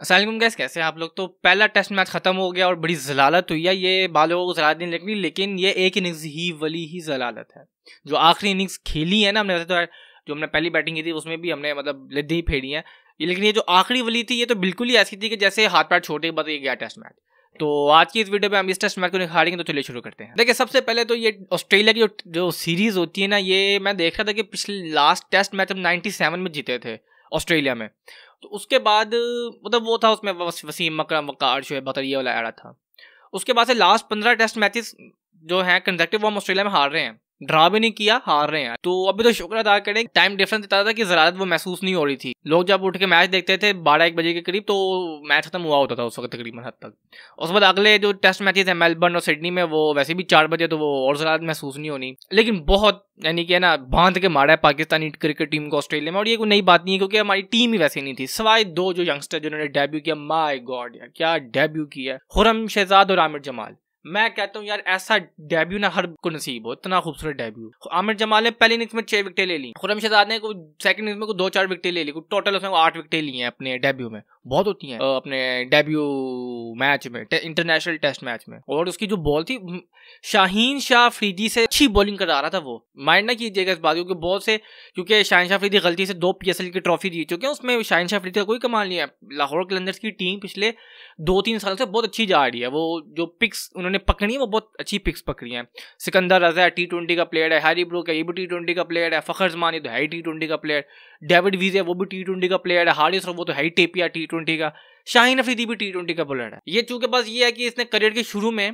अस्सलाम गाइस, कैसे हैं आप लोग। तो पहला टेस्ट मैच खत्म हो गया और बड़ी जलालत हुई है। ये बालों को जलालत नहीं लगनी, लेकिन ये एक इनिंग्स ही वाली ही जलालत है। जो आखिरी इनिंग्स खेली है ना हमने, वैसे तो जो हमने पहली बैटिंग की थी उसमें भी हमने मतलब लिद्दी ही फेड़ी है, लेकिन ये जो आखिरी वाली थी ये तो बिल्कुल ही ऐसी थी कि जैसे हाथ पैर छोटे बस ये गया टेस्ट मैच। तो आज की इस वीडियो में हम इस टेस्ट मैच को निखारेंगे। तो चलिए शुरू करते हैं। देखिए, सबसे पहले तो ये ऑस्ट्रेलिया की जो सीरीज होती है ना, ये मैं देख रहा था कि पिछले लास्ट टेस्ट मैच हम 97 में जीते थे ऑस्ट्रेलिया में। तो उसके बाद मतलब वो था, उसमें वसीम अकरम, वकार, शोएब अख्तर ये वाला एरा था। उसके बाद से लास्ट 15 टेस्ट मैचेस जो हैं कंसेक्टिव वो हम ऑस्ट्रेलिया में हार रहे हैं, ड्रा भी नहीं किया, हार रहे हैं। तो अभी तो शुक्र अदा करें, टाइम डिफरेंस इतना था कि ज़रारत वो महसूस नहीं हो रही थी। लोग जब उठ के मैच देखते थे 12-1 बजे के करीब, तो मैच खत्म हुआ होता था उस वक्त तकरीबन हद तक। उसके बाद अगले जो टेस्ट मैचेस हैं मेलबर्न और सिडनी में, वो वैसे भी 4 बजे, तो वो और ज़रारत महसूस नहीं होनी। लेकिन बहुत यानी कि ना बांध के मारा है पाकिस्तानी क्रिकेट टीम को ऑस्ट्रेलिया में। और ये कोई नई बात नहीं है, क्योंकि हमारी टीम ही वैसी नहीं थी, सिवाय 2 जो यंगस्टर जिन्होंने डेब्यू किया। माय गॉड यार, क्या डेब्यू किया, खुर्रम शहजाद और आमिर जमाल। मैं कहता हूँ यार, ऐसा डेब्यू ना हर को नसीब हो, इतना खूबसूरत डेब्यू। आमिर जमाल ने पहली इनिंग्स में 6 विकेटें ले ली, खुर्रम शहजाद ने सेकंड इनिंग्स में 2-4 विकेटें ले ली, टोटल उसने 8 विकेटें ली हैं अपने डेब्यू में। बहुत होती हैं अपने डेब्यू मैच में, इंटरनेशनल टेस्ट मैच में। और उसकी जो बॉल थी, शाहीन शाह अफरीदी से अच्छी बॉलिंग करा रहा था वो। माइंड ना कीजिएगा इस बात को, बॉल से, क्योंकि शाहीन शाह अफरीदी गलती से 2 PSL की ट्रॉफी जीत चुके हैं। उसमें शाहीन शाह अफरीदी का कोई कमाल नहीं है। लाहौर कलंदर्स की टीम पिछले 2-3 साल से बहुत अच्छी जा रही है। वो जो पिक्स उन्होंने पकड़ी है वो बहुत अच्छी पिक्स पकड़ी हैं। सिकंदर रजा T20 का प्लेयर है, हैरी ब्रूक है, ये भी T20 का प्लेयर है, फखर जमानी तो है T20 का प्लेयर, डेविड वीज़ है वो भी T20 का प्लेयर है, हारिस वो तो है टेपिया T20 का, शाहीन अफरीदी भी T20 का बॉलर है। ये चूंकि बस ये है कि इसने करियर के शुरू में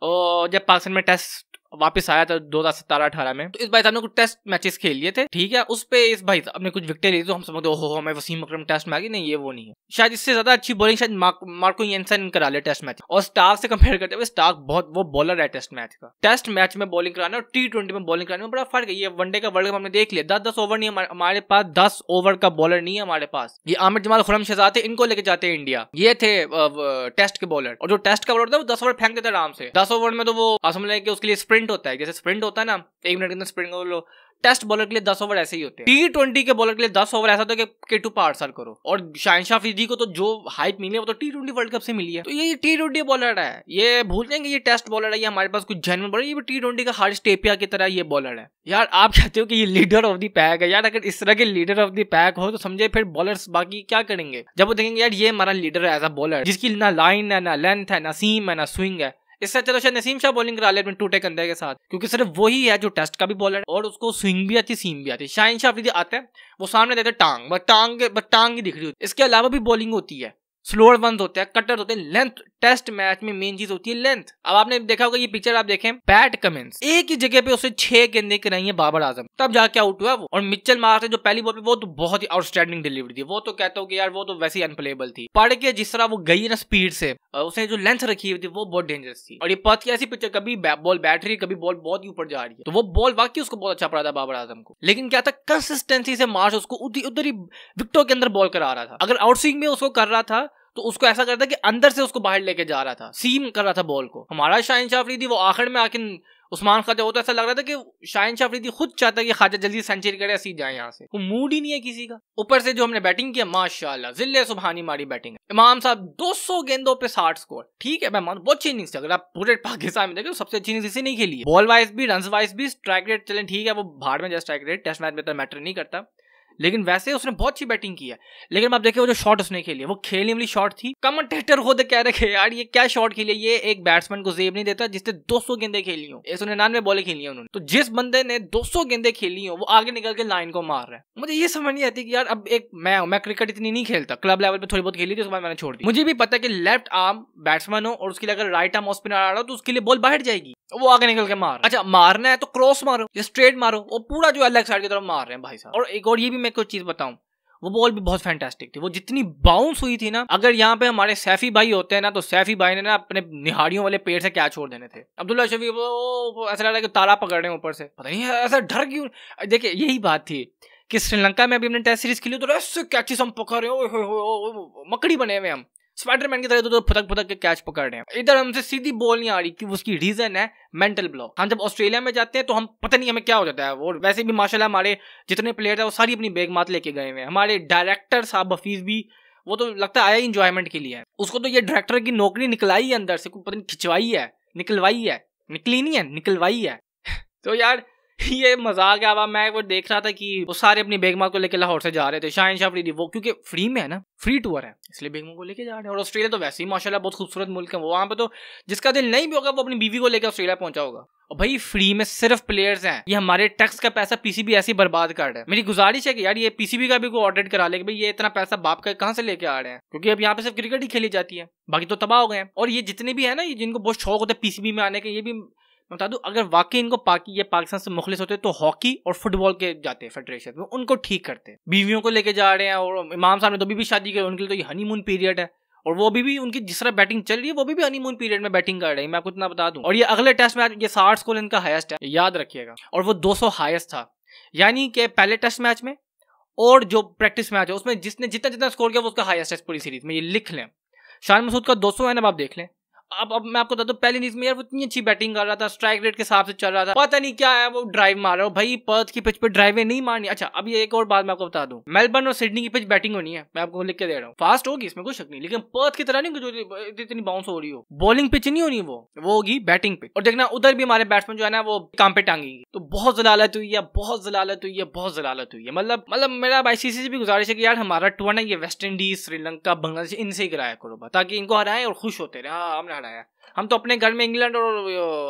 जब पाकिस्तान में टेस्ट वापस आया था 2017-18 में, तो इस भाई साहब ने कुछ टेस्ट मैचेस खेल लिए थे, ठीक है। उस पे इस भाई साहब ने कुछ विकेटें ली, तो हम समझते हो मैं वसीम अकरम टेस्ट मैच, नहीं ये वो नहीं है। शायद इससे ज्यादा अच्छी बॉलिंग शायद मार्को येंसन करा ले टेस्ट मैच। और स्टार्क से कंपेयर करते हुए स्टार्क बहुत वो बॉलर है टेस्ट मैच का। टेस्ट मैच में बॉलिंग कराना और T20 में बॉलिंग कराने में बड़ा फर्क है। ये वनडे का वर्ल्ड कप हमने देख लिया, 10-10 ओवर नहीं हमारे पास, 10 ओवर का बॉलर नहीं है हमारे पास। ये आमिर जमाल, खुर्रम शहजाद थे, इनको लेके जाते हैं इंडिया। ये थे टेस्ट के बॉलर, और जो टेस्ट का बॉलर था वो 10 ओवर फेंक देता आराम से। 10 ओवर में तो वो समझ लें कि उसके लिए स्प्रिंट होता है, जैसे स्प्रिंट होता है ना, 1 मिनट के अंदर स्प्रिंट कर लो। टेस्ट बॉलर के लिए 10 ओवर ऐसे ही होते हैं। T20 के बॉलर के लिए 10 ओवर ऐसा होता है कि K2 पार्सल करो। और शाहीन शाह अफरीदी को तो जो हाइप मिली है वो तो T20 वर्ल्ड कप से मिली है। तो ये T20 बॉलर है, ये भूल जाएंगे ये टेस्ट बॉलर है, ये हमारे पास कुछ जेन्युइन बॉलर, ये भी T20 का हारिस टेपिया की तरह ये बॉलर है। यार आप कहते हो कि ये लीडर ऑफ द पैक है, यार अगर इस तरह के लीडर ऑफ द पैक हो तो समझे फिर बॉलर्स बाकी क्या करेंगे, जब वो देखेंगे यार ये हमारा लीडर है एज अ बॉलर, जिसकी ना लाइन है, ना लेंथ है, ना सीम है, ना स्विंग है। इससे अच्छा तो शायद नसीम शाह बॉलिंग करा ले अपने टूटे कंधे के साथ, क्योंकि सिर्फ वही है जो टेस्ट का भी बॉलर है और उसको स्विंग भी आती, सीम भी आती। शाहीन शाह अफरीदी आते हैं, वो सामने देते टांग, बस टांग ही दिख रही होती। इसके अलावा भी बॉलिंग होती है, स्लोअर वंस होते हैं, कटर होते हैं, लेंथ टेस्ट मैच में मेन चीज होती है लेंथ। अब आपने देखा होगा ये पिक्चर आप देखें, पैट कमिंस एक ही जगह पे उसे 6 गेंदें कराई है बाबर आजम, तब जाके आउट हुआ वो। और मिचेल मार्श जो पहली बॉल पे, वो तो बहुत ही आउटस्टैंडिंग डिलीवरी थी। वो तो कहता हूँ कि यार वो तो वैसे ही अनप्लेबल थी। पढ़ के जिस तरह वो गई ना स्पीड से, उसने जो लेंथ रखी हुई थी वो बहुत डेंजरस थी। और ये पथ की ऐसी पिक्चर, कभी बॉल बैठ रही, कभी बॉल बहुत ही ऊपर जा रही है, तो वो बॉल वाकई उसको बहुत अच्छा पड़ा था बाबर आजम को। लेकिन क्या था, कंसिस्टेंसी से मार्श उसको उधर ही विकेटों के अंदर बॉल करा रहा था। अगर आउटस्विंग में उसको कर रहा था तो उसको ऐसा करता कि अंदर से उसको बाहर लेके जा रहा था, सीम कर रहा था बॉल को। हमारा शाहीन शाह अफरीदी वो आखिर में आके उस्मान ख्वाजा, वो तो ऐसा लग रहा था कि शाहीन शाह अफरीदी खुद चाहता है कि ख्वाजा जल्दी सेंचुरी करे, ऐसी जाए यहाँ से। वो मूड ही नहीं है किसी का। ऊपर से जो हमने बैटिंग किया, माशाल्लाह जिल्ले सुबहानी मारी बैटिंग। इमाम साहब 200 गेंदों पे 60 स्कोर, ठीक है मैं मान, बहुत अच्छी इनिंग्स। अगर आप पूरे पाकिस्तान में देखें तो सबसे अच्छी इनिंग्स इसी नहीं खेली है। बॉल वाइज भी, रन वाइज भी, स्ट्राइक रेट चलें ठीक है, वो भाड़ में जाए स्ट्राइक रेट, टेस्ट मैच में तो मैटर नहीं करता, लेकिन वैसे उसने बहुत अच्छी बैटिंग की है। लेकिन आप देखिए वो जो शॉट उसने खेली है, वो खेलने वाली शॉट थी। कमेंटेटर खुद कह रहे यार ये क्या शॉट खेली है, ये एक बैट्समैन को जेब नहीं देता जिसने 200 गेंदें खेली हो, 199 बॉलें खेली हैं उन्होंने। तो जिस बंदे ने 200 गेंदें खेली हो वो आगे निकल के लाइन को मार रहा है। मुझे ये समझ नहीं आती कि यार अब एक मैं क्रिकेट इतनी नहीं खेलता, क्लब लेवल पे थोड़ी बहुत खेली थी, उसके बाद मैंने छोड़ दी। मुझे भी पता है कि लेफ्ट आर्म बैट्समैन हो और उसके लिए अगर राइट आर्म स्पिनर आ रहा हो तो उसके लिए बॉल बाहर जाएगी, वो आगे निकल के मार। अच्छा मारना है तो क्रॉस मारो या स्ट्रेट मारो, वो पूरा जो अलग साइड की तरफ मार रहे हैं भाई साहब। और एक और ये भी मैं कुछ चीज बताऊं, वो बॉल भी बहुत फैंटास्टिक थी। वो जितनी बाउंस हुई थी ना, अगर यहाँ पे हमारे सैफी भाई होते हैं ना, तो सैफी भाई ने ना अपने निहारियों वाले पेड़ से क्या छोड़ देने थे। अब्दुल्ला शफी वो ऐसा लग रहा है कि तारा पकड़ रहे हैं ऊपर से, पता नहीं ऐसा डर क्यों। देखिए यही बात थी कि श्रीलंका में अभी हमने टेस्ट सीरीज खेली तो ऐसे कैचेस हम पकड़ रहे हो, मकड़ी बने हुए हम, स्पाइडरमैन की तरह तो फुदक फुदक के कैच पकड़ रहे हैं। इधर हमसे सीधी बॉल नहीं आ रही, कि उसकी रीजन है मेंटल ब्लॉक। हम जब ऑस्ट्रेलिया में जाते हैं तो हम पता नहीं हमें क्या हो जाता है। वो वैसे भी माशाल्लाह हमारे जितने प्लेयर है वो सारी अपनी बैग मात लेके गए हुए हैं। हमारे डायरेक्टर साहब हफीज भी वो तो लगता है आया ही इंजॉयमेंट के लिए है। उसको तो ये डायरेक्टर की नौकरी निकलाई है अंदर से, कोई पता नहीं खिंचवाई है, निकलवाई है, निकली नहीं है, निकलवाई है। तो यार ये मजाक है। अब मैं वो देख रहा था कि वो सारे अपनी बेगमा को लेकर लाहौर से जा रहे थे, शाहीन शाह अफरीदी, वो क्योंकि फ्री में है ना, फ्री टूर है, इसलिए बेगमा को लेके जा रहे हैं। और ऑस्ट्रेलिया तो वैसे ही माशाल्लाह बहुत खूबसूरत मुल्क है, वहां पे तो जिसका दिल नहीं भी होगा वो अपनी बीवी को लेकर ऑस्ट्रेलिया पहुंचा होगा। और भाई फ्री में सिर्फ प्लेयर्स हैं, ये हमारे टैक्स का पैसा पीसीबी ऐसे ही बर्बाद कर रहा है। मेरी गुजारिश है कि यार ये पीसीबी का भी कोई ऑडिट करा ले कि भाई ये इतना पैसा बाप का कहां से लेके आ रहे हैं, क्योंकि अब यहाँ पे सिर्फ क्रिकेट ही खेली जाती है, बाकी तो तबाह हो गए हैं। और ये जितने भी है ना, ये जिनको बहुत शौक होता है पीसीबी में आने के, ये भी मैं बता दूं, अगर वाकई इनको ये पाकिस्तान से मुखलिस होते तो हॉकी और फुटबॉल के जाते फेडरेशन में, उनको ठीक करते। बीवियों को लेके जा रहे हैं, और इमाम साहब ने तो भी शादी की, उनके लिए तो ये हनीमून पीरियड है, और वो भी उनकी जिस तरह बैटिंग चल रही है वो भी हनीमून पीरियड में बैटिंग कर रही है, मैं आपको इतना बता दूं। और ये अगले टेस्ट मैच, ये 60 स्कोर इनका हाईएस्ट है, याद रखिएगा, और वो 200 हाईएस्ट था। यानी कि पहले टेस्ट मैच में और जो प्रैक्टिस मैच है उसमें जिसने जितना स्कोर किया वो उसका हाईएस्ट है पूरी सीरीज में, ये लिख लें। शान मसूद का 200 है ना, आप देख लें। अब मैं आपको बता दूं, पहली इनिंग्स में यार वो इतनी अच्छी बैटिंग कर रहा था, स्ट्राइक रेट के हिसाब से चल रहा था, पता नहीं क्या है वो ड्राइव मार रहा है भाई, पर्थ की पिच पे ड्राइवें नहीं मारनी। अच्छा अब ये एक और बात मैं आपको बता दूं, मेलबर्न और सिडनी की पिच बैटिंग होनी है, मैं आपको लिख के दे रहा हूँ, फास्ट होगी इसमें कोई शक नहीं, लेकिन पर्थ की तरह नहीं जो इतनी बाउंस हो रही हो, बॉलिंग पिच नहीं होनी, वो होगी बैटिंग पिच। और देखना उधर भी हमारे बैट्समैन जो है ना वो काम पे टांगेंगे, तो बहुत जलालत हुई है, बहुत जलालत हुई है, बहुत जलालत हुई है। मतलब मेरा आईसीसी से भी गुजारिश है कि यार हमारा टूर ना ये वेस्ट इंडीज, श्रीलंका, बांग्लादेश, इनसे ही कराया करो ताकि इनको हराएं और खुश होते रहे। हाँ हमने हराया, हम तो अपने घर में इंग्लैंड और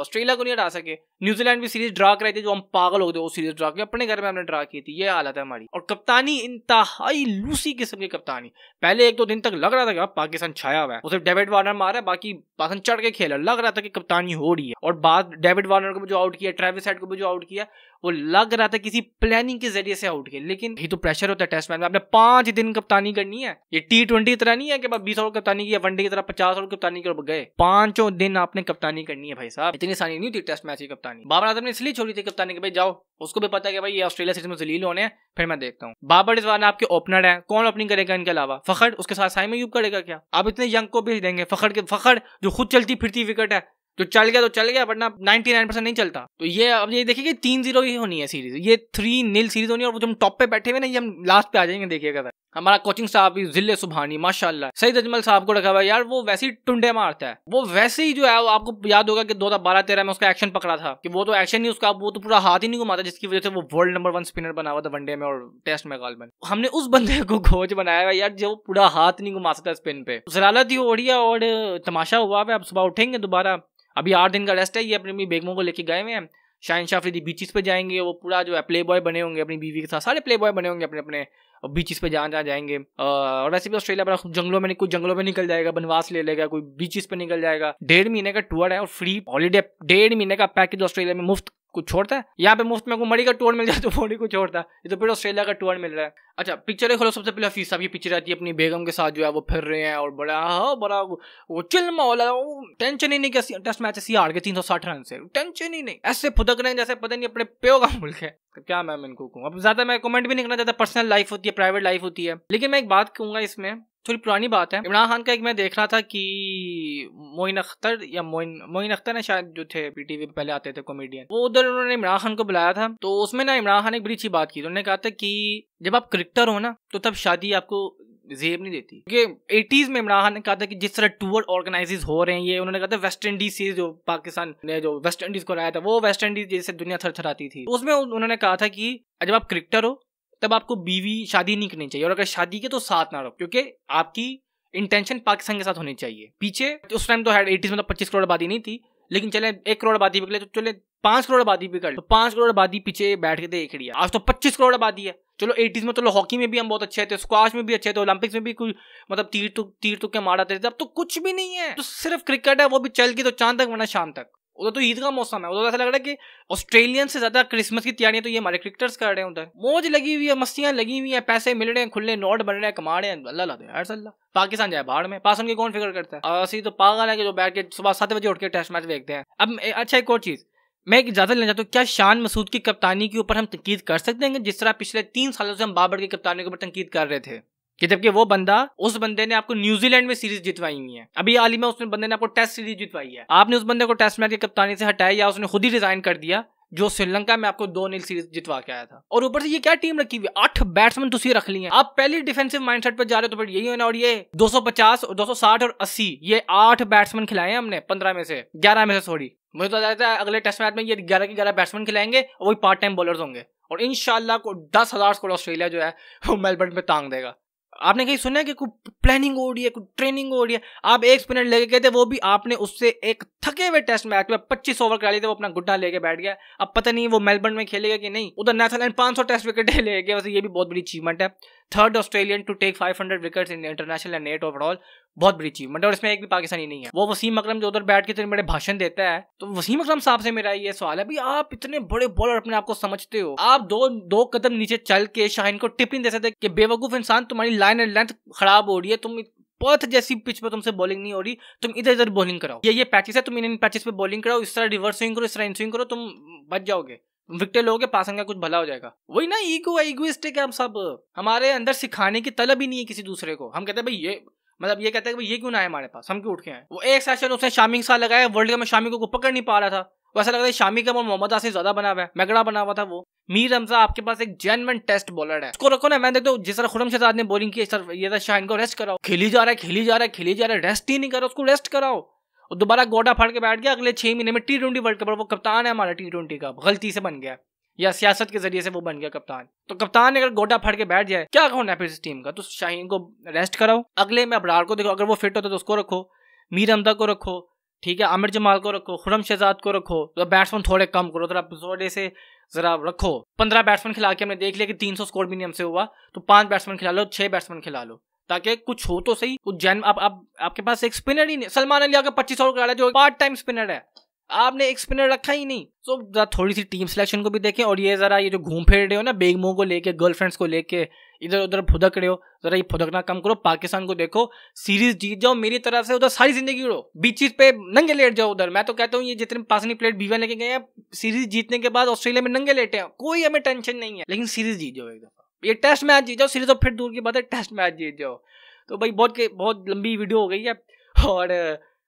ऑस्ट्रेलिया को नहीं हरा सके। न्यूजीलैंड भी सीरीज ड्रा कराई थी, जो हम पागल हो गए, वो सीरीज ड्रा की अपने घर में हमने ड्रा की थी, ये हालत है हमारी। और कप्तानी इंतहाई लूसी किस्म की कप्तानी, पहले 1-2 दिन तक लग रहा था कि पाकिस्तान छाया हुआ है, वो सिर्फ डेविड वार्नर मारा है, बाकी पाकिस्तान चढ़ के खेला, लग रहा था कि कप्तानी हो रही है। और बाद डेविड वार्नर को भी जो आउट किया, ट्रेविस हेड को भी जो आउट किया, वो लग रहा था किसी प्लानिंग के जरिए से आउट किया। लेकिन ये तो प्रेशर होता है टेस्ट मैच में, आपने 5 दिन कप्तानी करनी है, ये T20 की तरह नहीं है कि 20 ओवर कप्तानी की, वनडे की तरह 50 ओवर कप्तानी कर गए, 5 दिन आपने कप्तानी करनी है भाई साहब। इतनी आसानी नहीं थी टेस्ट मैच की कप्तानी। बाबर आजम ने इसलिए छोड़ी थी कप्तानी कि भाई जाओ, उसको भी पता है कि भाई ये ऑस्ट्रेलिया सीरीज में जलील होने हैं, फिर मैं देखता हूँ। बाबर इस बार आपके ओपनर है, कौन ओपनिंग करेगा इनके अलावा? फखर, उसके साथ साइम अय्यूब करेगा क्या? आप इतने यंग को भेज देंगे? फखर जो खुद चलती फिरती विकेट है, जो चल गया तो चल गया, वरना 99% नहीं चलता। तो ये अब ये देखिए कि 3-0 ही होनी है सीरीज, ये 3-0 सीरीज होनी है। और जो हम टॉप पे बैठे हुए ना, ये हम लास्ट पे आ जाएंगे, देखिएगा। हमारा कोचिंग साहब भी जिले सुबहानी माशाल्लाह, सईद अजमल साहब को रखा हुआ यार, वो वैसे ही टुंडे मारता है, वो वैसे ही जो है, आपको याद होगा कि 2012-13 में उसका एक्शन पकड़ा था, कि वो तो एक्शन नहीं उसका, वो तो पूरा हाथ ही नहीं घुमाता, जिसकी वजह से वो वर्ल्ड नंबर 1 स्पिनर बना हुआ था वनडे में और टेस्ट में गालबन। हमने उस बंदे को कोच बनाया हुआ यार, जो पूरा हाथ नहीं घुमा सकता स्पिन पे। जलालत ही हो रही है और तमाशा हुआ है। अब सुबह उठेंगे दोबारा, अभी 8 दिन का रेस्ट है, ये अपनी बेगमों को लेके गए हुए हैं, शाहीन शाह अफरीदी बीचेस पे जाएंगे, वो पूरा जो है प्ले बॉय बने होंगे अपनी बीवी के साथ, सारे प्ले बॉय बने होंगे अपने अपने बीचेस पे जहाँ जाएंगे। और वैसे भी ऑस्ट्रेलिया बड़ा जंगलों में, कोई जंगलों में निकल जाएगा, बनवास ले लेगा, कोई बीचेस पे निकल जाएगा। 1.5 महीने का टूर है और फ्री हॉलीडे, 1.5 महीने का पैकेज ऑस्ट्रेलिया में मुफ्त कुछ छोड़ता है। यहाँ पे मुफ्त में को मरी का टूर मिल जाए तो मोड़ी को छोड़ता है, ये तो फिर ऑस्ट्रेलिया का टूर मिल रहा है। अच्छा पिक्चर खोलो, सबसे पहले हफीज साहब की पिक्चर आती है, अपनी बेगम के साथ जो है वो फिर रहे हैं, और बड़ा वो चिल माहौल है, टेंशन ही नहीं कि टेस्ट मैच ऐसी हार गए 360 रन से, टेंशन ही नहीं, ऐसे फुदक रहे हैं जैसे पता नहीं अपने प्यो का मुल्क है। क्या मैं इनको कहूँ, अब ज्यादा मैं कमेंट भी नहीं करना चाहता, पर्सनल लाइफ होती है, प्राइवेट लाइफ होती है। लेकिन मैं एक बात कहूंगा, इसमें थोड़ी पुरानी बात है। इमरान खान का एक मैं देख रहा था कि मोइन अख्तर ने शायद, जो थे पीटीवी पे पहले आते थे कॉमेडियन, वो उधर उन्होंने इमरान खान को बुलाया था, तो उसमें ना इमरान खान ने एक बड़ी अच्छी बात की। उन्होंने कहा था कि जब आप क्रिकेटर हो ना, तो तब शादी आपको जेब नहीं देती, क्योंकि 80s में इमरान खान ने कहा था कि जिस तरह टूर ऑर्गेनाइज हो रहे हैं, ये उन्होंने कहा था वेस्ट इंडीज सीरीज जो पाकिस्तान ने जो वेस्ट इंडीज को लाया था, वो वेस्ट इंडीज जैसे दुनिया थरथराती थी, उसमें उन्होंने कहा था कि जब आप क्रिकेटर हो तब आपको बीवी शादी नहीं करनी चाहिए, और अगर शादी के तो साथ ना रहो, क्योंकि आपकी इंटेंशन पाकिस्तान के साथ होनी चाहिए। पीछे उस टाइम तो 80s में तो 25 करोड़ आबादी नहीं थी, लेकिन चले 1 करोड़ आबादी भी, तो चले 5 करोड़ आबादी भी कर लो, तो 5 करोड़ आबादी पीछे बैठ के देख लिया। आज तो 25 करोड़ आबादी है। चलो 80s में तो हॉकी में भी हम बहुत अच्छे थे, स्क्वाश में भी अच्छे थे, ओलंपिक्स में भी कोई मतलब तीर तुक्के मारा थे, अब तो कुछ भी नहीं है, तो सिर्फ क्रिकेट है, वो भी चल के तो चांद तक वरना शाम तक। उधर तो ईद का मौसम है, उधर ऐसा लग रहा है कि ऑस्ट्रेलियन से ज्यादा क्रिसमस की तैयारियां तो ये हमारे क्रिकेटर्स कर रहे हैं। उधर मौज लगी हुई है, मस्तियां लगी हुई है, पैसे मिल रहे हैं, खुले नोट बन रहे हैं, कमा रहे हैं, अल्लाह अल्लाह। पाकिस्तान जाए बाहर में, पास उनकी कौन फिक्र करता है? ऐसी तो पागल है कि जो बैठ के सुबह 7 बजे उठ के टेस्ट मैच देखते हैं। अब अच्छा एक और चीज मैं इजाजत लेना चाहता हूँ, क्या शान मसूद की कप्तानी के ऊपर हम तनकीद कर सकते हैं जिस तरह पिछले 3 सालों से हम बाबर की कप्तानी के ऊपर तनकीद कर रहे थे, कि जबकि वो बंदा, उस बंदे ने आपको न्यूजीलैंड में सीरीज जितवाई हुई है, अभी हाल ही में उस बंदे ने आपको टेस्ट सीरीज जितवाई है, आपने उस बंदे को टेस्ट मैच की कप्तानी से हटाया या उसने खुद ही रिजाइन कर दिया जो श्रीलंका में आपको 2-0 सीरीज जितवा के आया था। और ऊपर से ये क्या टीम रखी हुई, 8 बैट्समैन तुसी रख लिए। आप पहले डिफेंसिव माइंडसेट पर जा रहे हो तो फिर यही होना। और ये 250 और 260 और 80 ये 8 बैट्समैन खिलाए हैं हमने 15 में से 11 में से, सॉरी मुझे तो लगता है अगले टेस्ट मैच में ये 11 के 11 बैट्समैन खिलाएंगे और वही पार्ट टाइम बॉलर्स होंगे। और इंशाल्लाह को 10,000 स्कोर ऑस्ट्रेलिया जो है वो मेलबर्न पे तांग देगा। आपने कहीं सुना है कि कोई प्लानिंग हो रही है, कोई ट्रेनिंग हो रही है? आप एक स्पिनर लेके गए थे, वो भी आपने उससे एक थके हुए टेस्ट मैच में 25 ओवर करा लिए थे, वो अपना गुड्डा लेके बैठ गया। अब पता नहीं वो मेलबर्न में खेलेगा कि नहीं। उधर नेदरलैंड 500 टेस्ट विकेट ले गया, वैसे ये भी बहुत बड़ी अचीवमेंट है। 3rd Australian to take 500 wickets in international and 8 overall, बहुत बड़ी अचीवमेंट है। और इसमें एक भी पाकिस्तानी नहीं है। वो वसीम अकरम जो उधर बैठ के इतने बड़े भाषण देता है, तो वसीम अकरम साहब से मेरा ये सवाल है, भाई आप इतने बड़े बॉलर अपने आप को समझते हो, आप दो कदम नीचे चल के शाहीन को टिप नहीं दे सकते कि बेवकूफ इंसान तुम्हारी लाइन एंड लेंथ खराब हो रही है, तुम पर्थ जैसी पिच पे तुमसे बॉलिंग नहीं हो रही, तुम इधर इधर बॉलिंग कराओ, ये पैचेस है, तुम इन पैचेस पे बॉलिंग कराओ, इस तरह रिवर्स स्विंग करो, इस तरह इन स्विंग करो, तुम बच जाओगे, विकेट लोगे, पासिंग का कुछ भला हो जाएगा। वही ना, ईगोइस्टिक है हम सब। हमारे अंदर सिखाने की तलब ही नहीं है किसी दूसरे को। हम कहते हैं भाई ये, मतलब ये कहते हैं भाई ये क्यों ना आए हमारे पास, हम क्यों उठ के आए। वो एक सेशन उसने शामी के साथ लगाया, वर्ल्ड कप में शामी को पकड़ नहीं पा रहा था, वैसा लगता है शामी का मोहम्मद आसिफ ज्यादा बना हुआ है, मैगड़ा बना हुआ था वो। मीर हमजा आपके पास एक जेन्युइन टेस्ट बॉलर है, उसको रखो ना। मैं देखता हूँ जिस तरह खुरम शहजाद ने बॉलिंग की, ये शाहीन को रेस्ट कराओ, खेली जा रहा है, रेस्ट ही नहीं करो, उसको रेस्ट कराओ। और दोबारा गोडा फाड़ के बैठ गया अगले 6 महीने में T20 वर्ल्ड कप, वो कप्तान है हमारा T20 का, गलती से बन गया या सियासत के जरिए से वो बन गया कप्तान। तो कप्तान अगर गोडा फाड़ के बैठ जाए, क्या होना है फिर इस टीम का? तो शाहीन को रेस्ट कराओ, अगले में अबरार को देखो, अगर वो फिट होता तो उसको रखो, मीर हमजा को रखो, ठीक है, आमिर जमाल को रखो, खुरम शहजाद को रखो, तो बैट्समैन थोड़े कम करो, थोड़े से जरा रखो। 15 बैट्समैन खिला के हमने देख लिया कि 300 स्कोर भी नहीं हमसे हुआ, तो 5 बैट्समैन खिला लो, 6 बैट्समैन खिला लो, ताकि कुछ हो तो सही। कुछ जैन आपके पास एक स्पिनर ही नहीं। सलमान अली आकर 25 ओवर करा जो पार्ट टाइम स्पिनर है, आपने एक स्पिनर रखा ही नहीं। तो जरा थोड़ी सी टीम सिलेक्शन को भी देखें। और ये जरा ये जो घूम फिर रहे हो ना बेगमों को लेके, गर्लफ्रेंड्स को लेके इधर उधर फुदक रहे हो, जरा ये फुदकना कम करो। पाकिस्तान को देखो, सीरीज जीत जाओ मेरी तरफ से, उधर सारी जिंदगी उड़ो, बीचीज पे नंगे लेट जाओ उधर। मैं तो कहता हूँ ये जितने पाकिस्तानी प्लेयर बीवा लेके गए हैं, सीरीज जीतने के बाद ऑस्ट्रेलिया में नंगे लेटे हैं, कोई हमें टेंशन नहीं है, लेकिन सीरीज जीत जाओ एक दफा। ये टेस्ट मैच जीत जाओ, सीरीज तो फिर दूर की बात है, टेस्ट मैच जीत जाओ। तो भाई बहुत लंबी वीडियो हो गई है और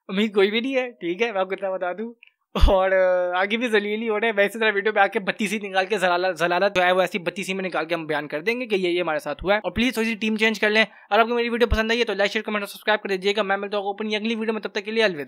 उम्मीद कोई भी नहीं है, ठीक है, मैं आपको इतना बता दूं। और आगे भी जलील ही हो रहे हैं, वैसे तरह वीडियो पे आके बत्तीसी निकाल के जलालत जो है वो ऐसी बत्तीसी में निकाल के हम बयान कर देंगे कि ये हमारे साथ हुआ है। और प्लीज थोड़ी सी टीम चेंज कर लें। और आपको मेरी वीडियो पसंद आई है तो लाइक शेयर कमेंट और सब्सक्राइब कर दीजिएगा। मैं मिलता हूँ अपनी अगली वीडियो में, तब तक के लिए अलविदा।